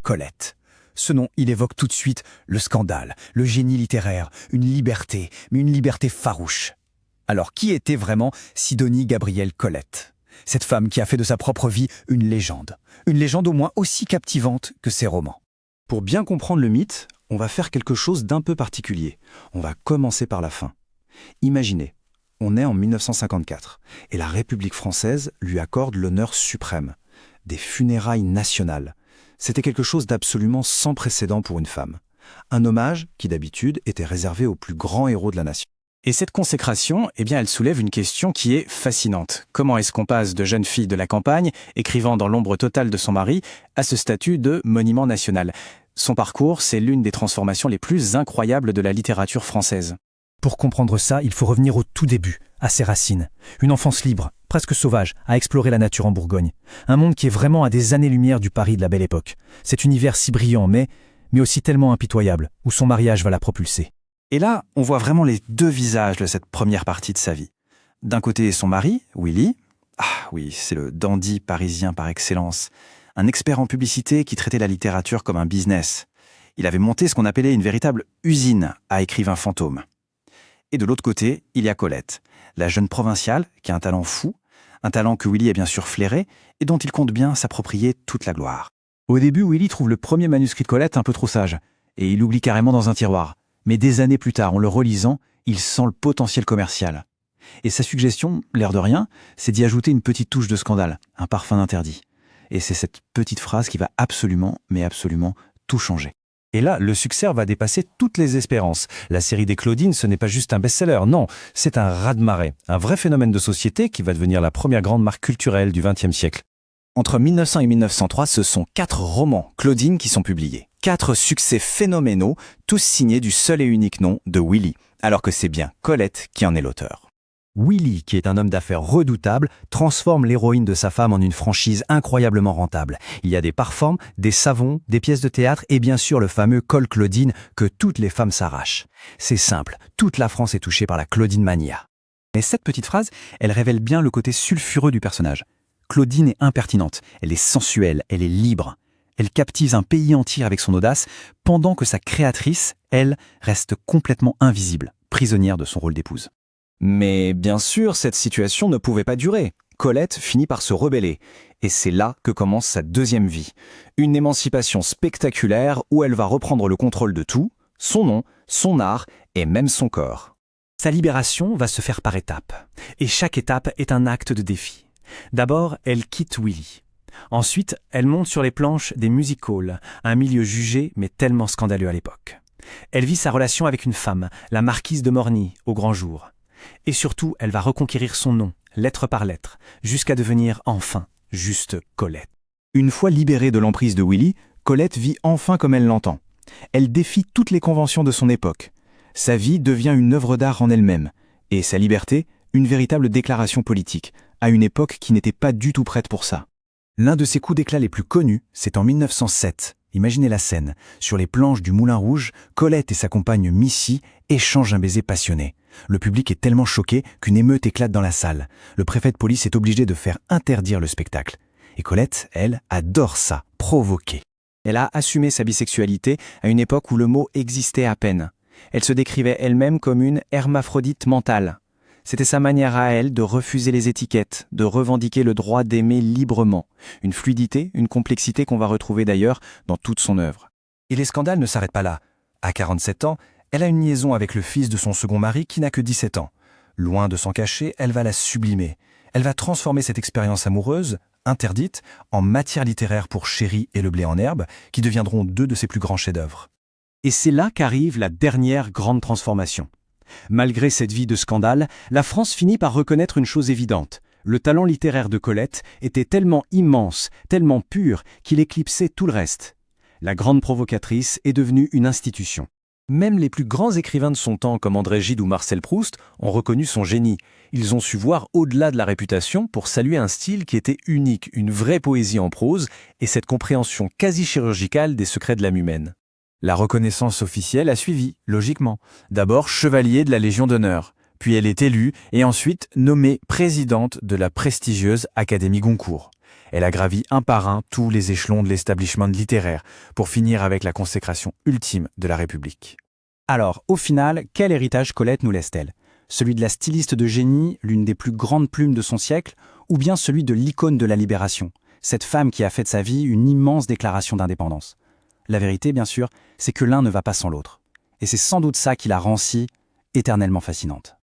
Colette. Ce nom, il évoque tout de suite le scandale, le génie littéraire, une liberté, mais une liberté farouche. Alors, qui était vraiment Sidonie Gabrielle Colette? Cette femme qui a fait de sa propre vie une légende au moins aussi captivante que ses romans. Pour bien comprendre le mythe, on va faire quelque chose d'un peu particulier. On va commencer par la fin. Imaginez, on est en 1954 et la République française lui accorde l'honneur suprême, des funérailles nationales. C'était quelque chose d'absolument sans précédent pour une femme. Un hommage qui d'habitude était réservé aux plus grands héros de la nation. Et cette consécration, elle soulève une question qui est fascinante. Comment est-ce qu'on passe de jeune fille de la campagne, écrivant dans l'ombre totale de son mari, à ce statut de monument national? Son parcours, c'est l'une des transformations les plus incroyables de la littérature française. Pour comprendre ça, il faut revenir au tout début, à ses racines. Une enfance libre, presque sauvage, à explorer la nature en Bourgogne. Un monde qui est vraiment à des années-lumière du Paris de la Belle Époque. Cet univers si brillant, mais aussi tellement impitoyable, où son mariage va la propulser. Et là, on voit vraiment les deux visages de cette première partie de sa vie. D'un côté, son mari, Willy. Ah oui, c'est le dandy parisien par excellence. Un expert en publicité qui traitait la littérature comme un business. Il avait monté ce qu'on appelait une véritable usine à écrivains fantômes. Et de l'autre côté, il y a Colette, la jeune provinciale qui a un talent fou, un talent que Willy a bien sûr flairé et dont il compte bien s'approprier toute la gloire. Au début, Willy trouve le premier manuscrit de Colette un peu trop sage, et il l'oublie carrément dans un tiroir. Mais des années plus tard, en le relisant, il sent le potentiel commercial. Et sa suggestion, l'air de rien, c'est d'y ajouter une petite touche de scandale, un parfum d'interdit. Et c'est cette petite phrase qui va absolument, mais absolument, tout changer. Et là, le succès va dépasser toutes les espérances. La série des Claudines, ce n'est pas juste un best-seller, non, c'est un raz-de-marée, un vrai phénomène de société qui va devenir la première grande marque culturelle du XXe siècle. Entre 1900 et 1903, ce sont 4 romans Claudine qui sont publiés. 4 succès phénoménaux, tous signés du seul et unique nom de Willy, alors que c'est bien Colette qui en est l'auteur. Willy, qui est un homme d'affaires redoutable, transforme l'héroïne de sa femme en une franchise incroyablement rentable. Il y a des parfums, des savons, des pièces de théâtre et bien sûr le fameux col Claudine que toutes les femmes s'arrachent. C'est simple, toute la France est touchée par la Claudine mania. Mais cette petite phrase, elle révèle bien le côté sulfureux du personnage. Claudine est impertinente, elle est sensuelle, elle est libre. Elle captive un pays entier avec son audace, pendant que sa créatrice, elle, reste complètement invisible, prisonnière de son rôle d'épouse. Mais bien sûr, cette situation ne pouvait pas durer. Colette finit par se rebeller. Et c'est là que commence sa deuxième vie. Une émancipation spectaculaire où elle va reprendre le contrôle de tout, son nom, son art et même son corps. Sa libération va se faire par étapes. Et chaque étape est un acte de défi. D'abord, elle quitte Willy. Ensuite, elle monte sur les planches des music-halls, un milieu jugé mais tellement scandaleux à l'époque. Elle vit sa relation avec une femme, la marquise de Morny, au grand jour. Et surtout, elle va reconquérir son nom, lettre par lettre, jusqu'à devenir enfin juste Colette. Une fois libérée de l'emprise de Willy, Colette vit enfin comme elle l'entend. Elle défie toutes les conventions de son époque. Sa vie devient une œuvre d'art en elle-même, et sa liberté, une véritable déclaration politique, à une époque qui n'était pas du tout prête pour ça. L'un de ses coups d'éclat les plus connus, c'est en 1907. Imaginez la scène. Sur les planches du Moulin Rouge, Colette et sa compagne Missy échangent un baiser passionné. Le public est tellement choqué qu'une émeute éclate dans la salle. Le préfet de police est obligé de faire interdire le spectacle. Et Colette, elle, adore ça, provoquer. Elle a assumé sa bisexualité à une époque où le mot existait à peine. Elle se décrivait elle-même comme une hermaphrodite mentale. C'était sa manière à elle de refuser les étiquettes, de revendiquer le droit d'aimer librement. Une fluidité, une complexité qu'on va retrouver d'ailleurs dans toute son œuvre. Et les scandales ne s'arrêtent pas là. À 47 ans, elle a une liaison avec le fils de son second mari qui n'a que 17 ans. Loin de s'en cacher, elle va la sublimer. Elle va transformer cette expérience amoureuse, interdite, en matière littéraire pour Chéri et Le blé en herbe, qui deviendront 2 de ses plus grands chefs-d'œuvre. Et c'est là qu'arrive la dernière grande transformation. Malgré cette vie de scandale, la France finit par reconnaître une chose évidente. Le talent littéraire de Colette était tellement immense, tellement pur, qu'il éclipsait tout le reste. La grande provocatrice est devenue une institution. Même les plus grands écrivains de son temps, comme André Gide ou Marcel Proust, ont reconnu son génie. Ils ont su voir au-delà de la réputation pour saluer un style qui était unique, une vraie poésie en prose, et cette compréhension quasi chirurgicale des secrets de l'âme humaine. La reconnaissance officielle a suivi, logiquement. D'abord chevalier de la Légion d'honneur, puis elle est élue et ensuite nommée présidente de la prestigieuse Académie Goncourt. Elle a gravi un par un tous les échelons de l'establishment littéraire pour finir avec la consécration ultime de la République. Alors, au final, quel héritage Colette nous laisse-t-elle? Celui de la styliste de génie, l'une des plus grandes plumes de son siècle, ou bien celui de l'icône de la libération, cette femme qui a fait de sa vie une immense déclaration d'indépendance? La vérité, bien sûr, c'est que l'un ne va pas sans l'autre. Et c'est sans doute ça qui la rend si éternellement fascinante.